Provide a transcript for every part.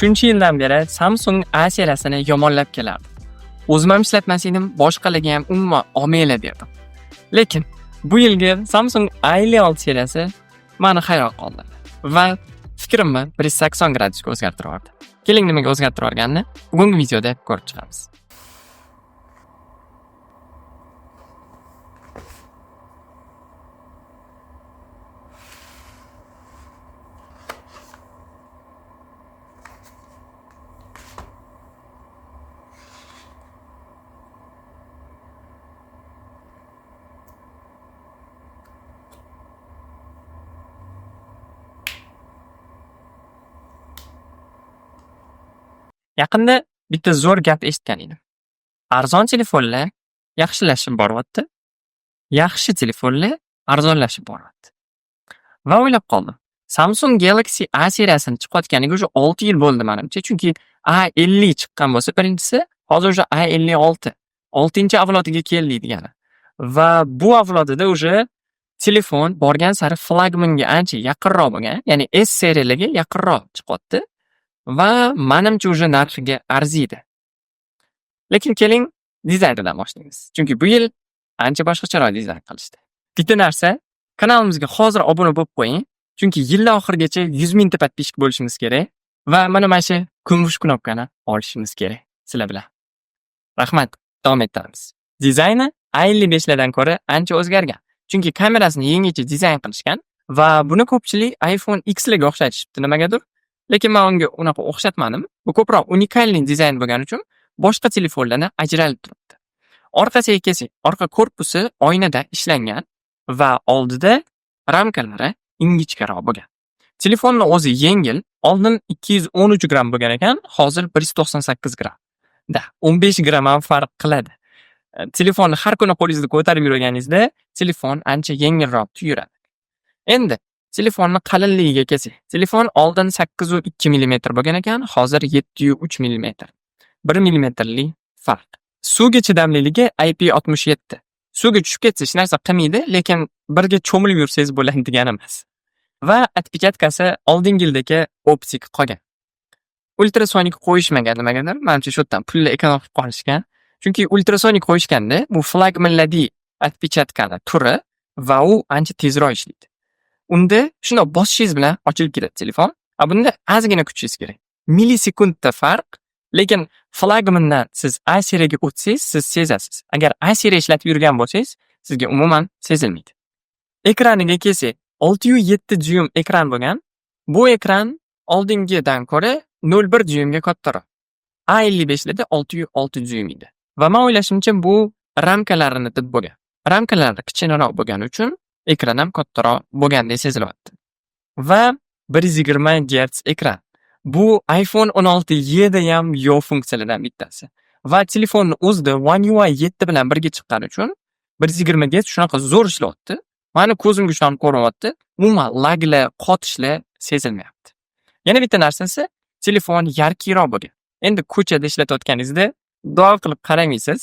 Shuncha yildan beri Samsung A seriyasini yomonlab kelardi. O'zim ham ishlatmas edim, boshqalarga ham umuman olmaylar derdim. Lekin bu yilgi Samsung A56 seriyasi meni hayron qoldirdi va fikrimni 180 gradusga o'zgartirib yubordi. Keling, nimaga o'zgartirib yuborganini bugungi videoda ko'rib chiqamiz. Yaqinda bitta zo'r gap eshitgan edim. Arzon telefonlar yaxshilashib boryapti. Yaxshi telefonlar arzonlashib boryapti. Va o'ylab qoldim. Samsung Galaxy A seriyasini chiqayotganiga уже 6 yil bo'ldi menimcha, chunki A50 chiqqan bo'lsa birinchisi, hozir уже A56, 6-avlodiga keldik degani. Va bu avlodida уже telefon borgan sari flagmanga ancha yaqinroq bo'lgan, ya'ni S seriyalarga yaqinroq chiqyapti. Va menimcha уже narxiga arziydi. Lekin keling dizaynidan boshlaymiz. Chunki bu yil ancha boshqacharoq dizayn qilishdi. Bitta narsa, kanalimizga hozir obuna bo'lib qo'ying, chunki yil oxirigacha 100 mingta podpishchik bo'lishimiz kerak va mana shu kumush knopkani olishimiz kerak sizlar bilan. Rahmat, davom etamiz. Dizayni A55 lardan ko'ra ancha o'zgargan. Chunki kamerasini yangicha dizayn qilishgan va buni ko'pchilik iPhone X larga o'xshatishibdi nimagadir. Lekin men unga unaqa o'xshatmadim. Bu ko'proq unikalniy dizayn bo'lgani uchun boshqa telefonlardan ajralib turibdi. Orqasiga kelsak, orqa korpusi oynada ishlangan va oldida ramkalari ingichkaroq bo'lgan. Telefonning o'zi yengil, oldin 213 gram bo'lgan ekan, hozir 198 gram. 15 gram ham farq qiladi. Telefonni har kuni qo'lingizda ko'tarib yurganingizda telefon ancha yengilroq tuyuladi. Endi telefonni qalinligiga kelsak, telefon oldin 8.2 mm bo'lgan ekan, hozir 7.3 mm. 1 mmlik farq. Suvga chidamliligi IP67. Suvga tushib ketsa hech narsa qilmaydi, lekin birga cho'milib yursangiz bo'ladi degani emas. Va отпечаткasi oldingi yildagi optik qolgan. Ultrasonik qo'yishmagan nimagadir, menimcha shu yerdan pulni ekran qilib qolishgan. Chunki ultrasonik qo'yishganda bu flagmanli отпечаткani turi va u ancha tezroq ishlaydi. Unda shunday bosishingiz bilan ochilib ketadi telefon. Bunda ozgina kuchingiz kerak. Millisekundda farq, lekin flagmandan siz A seriyaga o'tsangiz, siz sezasiz. Agar A seriya ishlatib yurgan bo'lsangiz, sizga umuman sezilmaydi. Ekraniga kelsak, 6.7 dyum ekran bo'lgan. Bu ekran oldingidan ko'ra 0.1 dyumga kattaroq. A55 larda 6.6 dyum edi. Va men o'ylashimcha bu ramkalarini deb bo'lgan. Ramkalari kichikroq bo'lgani uchun ekran ham kattaroq bo'lgandek sezilyapti. Va 120 Hz ekran. Bu iPhone 16 da ham yo'q funksiyalardan bittasi. Va telefonning o'zida One UI 7 bilan birga chiqqani uchun 120 Hz shunaqa zo'r ishlayapti. Meni ko'zimga ishonib ko'ryapti. Umuman laglar, qotishlar sezilmayapti. Yana bitta narsasi, telefon yarkiyroq bo'lgan. Endi ko'chada ishlatayotganingizda duo qilib qaramaysiz.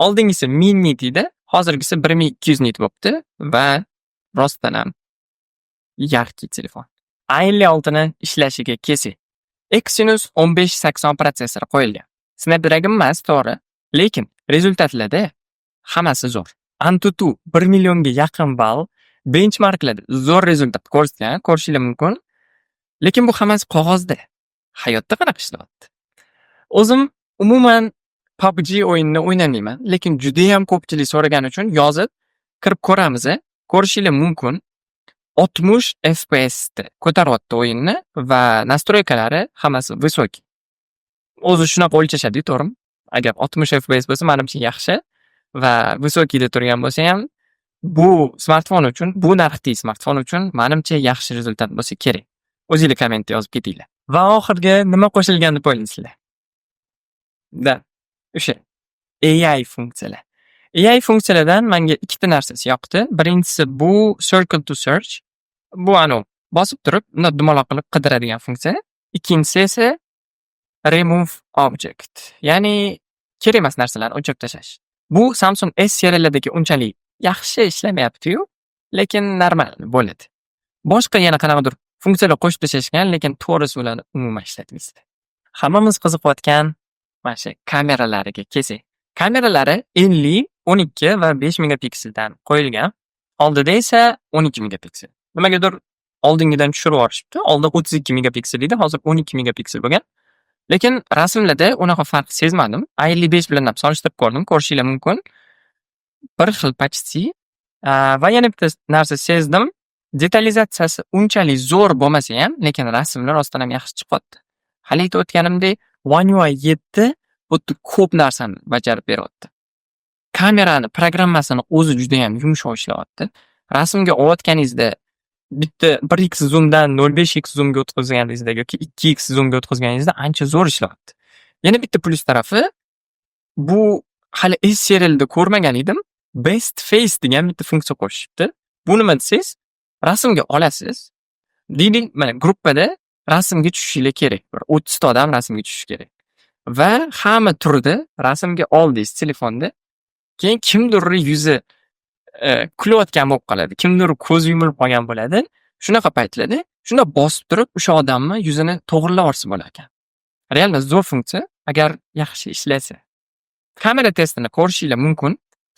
Oldingisi 1000 nit edi, hozirgisi 1200 nit bo'libdi va rostdan ham yarki telefon. A56 ni ishlashiga kelsak, Exynos 1580 protsessori qo'yilgan. Snapdragon emas, to'g'ri, lekin rezultatlarda hammasi zo'r. Antutu 1 millionga yaqin ball benchmarklarda zo'r rezultat ko'rishingiz mumkin. Lekin bu hammasi qog'ozda. Hayotda qanaqa ishlayapti? O'zim umuman PUBG o'yinini o'ynamayman, lekin juda ham ko'pchilik so'ragani uchun yozib kirib ko'ramiz. Ko'rishingiz mumkin. 60 FPS da ko'taryapti o'yinni va nastroykalari hammasi visoki. O'zi shunaqa o'lchashadi, to'g'rimi? Agar 60 FPS bo'lsa, menimcha yaxshi va visokida turgan bo'lsa ham bu smartfon uchun, bu narxdagi smartfon uchun menimcha yaxshi rezultat bo'lsa kerak. O'zingizlar kommentda yozib ketinglar. Va oxirgi nima qo'shilgan deb o'ylaysizlar? O'sha AI funksiyalar. AI funksiyalardan menga ikkita narsasi yoqdi. Birinchisi bu circle to search. Bu bosib turib, uni dumaloq qilib qidiradigan funksiya. Ikkinchisi esa remove object. Ya'ni kerak emas narsalarni o'chirib tashlash. Bu Samsung S seriyalardagi unchalik yaxshi ishlamayapti-yu, lekin normal bo'ladi. Boshqa yana qanaqadir funksiyalar qo'shib tashlashgan, lekin to'g'risi ularni umuman ishlatmaysiz. Hammamiz qiziqayotgan mana shu kameralariga kelsak. Kameralari 50, 12 va 5 megapikseldan qo'yilgan. Oldida esa 12 megapiksel. Nimagadir oldingidan tushirib yuborishibdi. Oldin 32 megapiksel edi, hozir 12 megapiksel bo'lgan. Lekin rasmlarda unaqa farq sezmadim. A55 bilan ham solishtirib ko'rdim, ko'rishinglar mumkin. Bir xil почти. Va yana bitta narsa sezdim. Detalizatsiyasi unchalik zo'r bo'lmasa ham, lekin rasmlar rostdan ham yaxshi chiqyapti. Hali aytib o'tganimdek, One UI 7 xuddi ko'p narsani bajarib beryapti. Kamerani programmasini o'zi juda ham yumshoq ishlayapti. Rasmga olayotganingizda bitta 1x zoomdan 0.5x zoomga o'tkazganingizda yoki 2x zoomga o'tkazganingizda ancha zo'r ishlayapti. Yana bitta plus tarafi, bu hali S serialida ko'rmagan edim. Best face degan bitta funksiya qo'shishibdi. Bu nima desangiz, rasmga olasiz. Deylik, mana gruppada rasmga tushishinglar kerak. Bir 30 ta odam rasmga tushishi kerak. Va hamma turda rasmga oldingiz telefonda. Keyin kimdir yuzi kulayotgan bo'lib qoladi. Kimdir ko'zi yumilib qolgan bo'ladi. Shunaqa paytlarda shunda bosib turib o'sha odamni yuzini to'g'rilab olsa bo'lar ekan. Realmente zo'r funksiya agar yaxshi ishlasa. Kamera testini ko'rishinglar mumkin.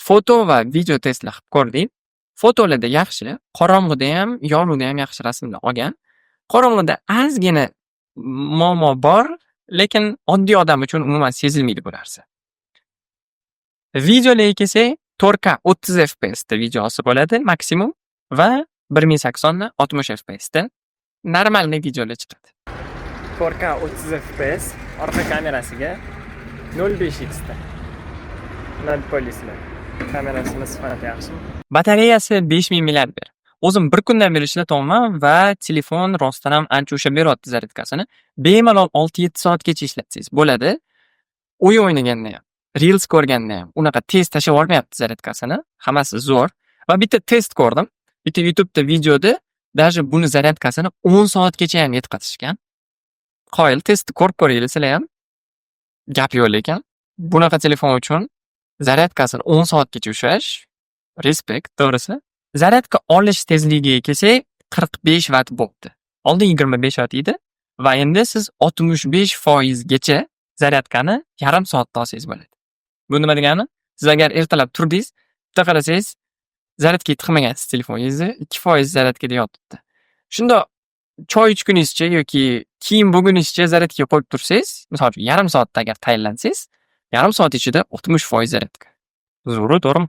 Foto va video testlar qilib ko'rdik. Fotolarda yaxshi, qorong'ida ham, yorug'da ham yaxshi rasmlar olgan. Qorong'ida ozgina muammo bor, lekin oddiy odam uchun umuman sezilmaydi bu narsa. Videolarga kelsak, 4K 30 FPS da videosi bo'ladi maksimum va 1080 dan 60 FPS da normalniy videolar chiqadi. 4K 30 FPS orqa kamerasiga 0.5x da. Nima polislar. Kamerasini sifati yaxshi. Batareyasi 5000 mAh. O'zim bir kundan beri ishlatyapman va telefon rostdan ham ancha ushlab beryapti zaryadkasini. Bemalol 6-7 soatgacha ishlatsangiz bo'ladi. O'yin o'ynaganda ham, Reels ko'rganda ham unaqa tez tashlab olmayapti zaryadkasini. Hammasi zo'r. Va bitta test ko'rdim. Bitta YouTube'da videoda даже buni zaryadkasini 10 soatgacha ham yetkazishgan. Qoyil, testni ko'rib ko'ringlar sizlar ham. Gap yo'q lekin. Bunaqa telefon uchun zaryadkasini 10 soatgacha ushlash respekt, to'g'risi. Zaryadka olish tezligiga kelsak 45 watt bo'ldi. Oldin 25 watt edi va endi siz 65% gacha zaryadkani yarim soatda olsangiz bo'ladi. Bu nima degani? Siz agar ertalab turdingiz, bitta qarasangiz zaryadka tiqmagansiz telefoningizni 2% zaryadkada yotibdi. Shunda choy ichguningizcha yoki kiyim bo'lguningizcha zaryadkaga qo'yib tursangiz, misol uchun yarim soatda agar tayinlansangiz, yarim soat ichida 60% zaryadka. Zo'r, to'g'rimi?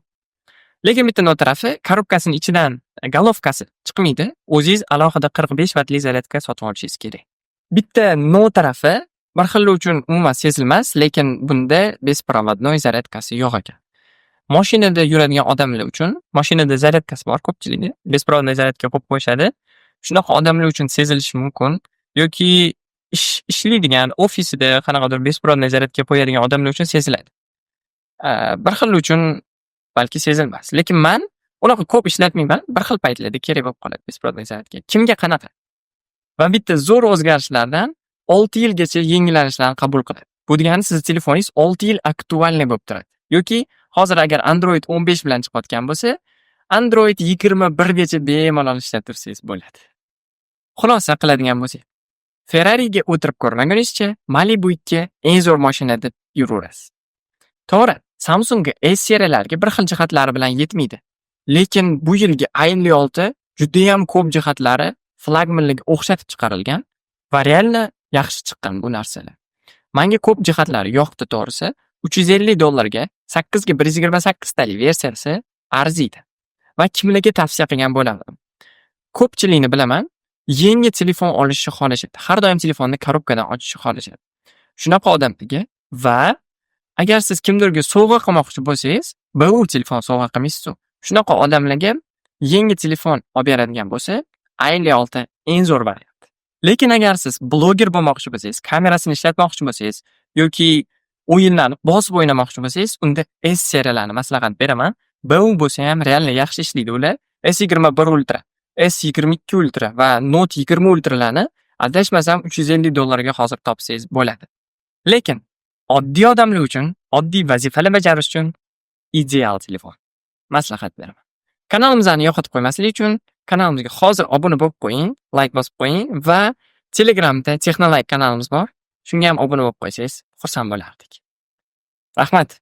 Lekin bitta notarafi, korobkasining ichidan golovkasi chiqmaydi. O'zingiz alohida 45 wattli zaryadka sotib olishingiz kerak. Bitta notarafi bir xillar uchun umuman sezilmas, lekin bunda bespirovodnoy zaryadkasi yo'q ekan. Mashinada yuradigan odamlar uchun, mashinada zaryadkasi bor ko'pchilikda, bespirovodnoy zaryadka qo'yib qo'yishadi. Shunaqa odamlar uchun sezilishi mumkin yoki ishlaydigan ofisida qanaqadir bespirovodnoy zaryadka qo'yadigan odamlar uchun seziladi. Bir xil uchun balki sezilmas. Lekin men unaqa ko'p ishlatmayman. Bir xil paytlarda kerak bo'lib qoladi bespirovodnoy zaryadka. Kimga qanaqa? Va bitta zo'r o'zgarishlardan 6 yilgacha yangilanishlarni qabul qiladi. Bu degani siz telefoningiz 6 yil aktualniy bo'lib turadi. Yoki hozir agar Android 15 bilan chiqayotgan bo'lsa, Android 21 gacha bemalol ishlatirsangiz bo'ladi. Xulosa qiladigan bo'lsak, Ferrari'ga o'tirib ko'rmagunizcha, Malibu ga eng zo'r mashina deb yuraverasiz. To'g'ri, Samsung S seriyalariga bir xil jihatlari bilan yetmaydi. Lekin bu yilgi A56 juda ham ko'p jihatlari flagmanliga o'xshatib chiqarilgan va realni yaxshi chiqqan bu narsalar. Menga ko'p jihatlari yoqdi to'g'risi. $350 8 ga 128 talik versiyasi arziydi. Va kimlarga tavsiya qilgan bo'laman? Ko'pchilikni bilaman, yangi telefon olishni xohlashadi. Har doim telefonni korobkadan ochishni xohlashadi. Shunaqa odamlarga va agar siz kimdirga sovg'a qilmoqchi bo'lsangiz, bu telefon sovg'a qilmaysiz. Shunaqa odamlarga yangi telefon olib beradigan bo'lsa, A56 eng zo'r variant. Lekin agar siz bloger bo'lmoqchi bo'lsangiz, kamerasini ishlatmoqchi bo'lsangiz yoki o'yinlarni bosib o'ynamoqchi bo'lsangiz, unda S seriyalarini maslahat beraman. Bu bo'lsa ham realni yaxshi ishlaydi ular. S21 Ultra, S22 Ultra va Note 20 Ultralarni adashmasam $350 ga hozir topsangiz bo'ladi. Lekin oddiy odamlar uchun, oddiy vazifalar bajarish uchun ideal telefon. Maslahat beraman. Kanalimizni yo'qotib qo'ymaslik uchun kanalimizga hozir obuna bo'lib qo'ying, like bosib qo'ying va Telegramda Texnolike kanalimiz bor. Shunga ham obuna bo'lib qo'ysangiz, xursand bo'lardik. Rahmat.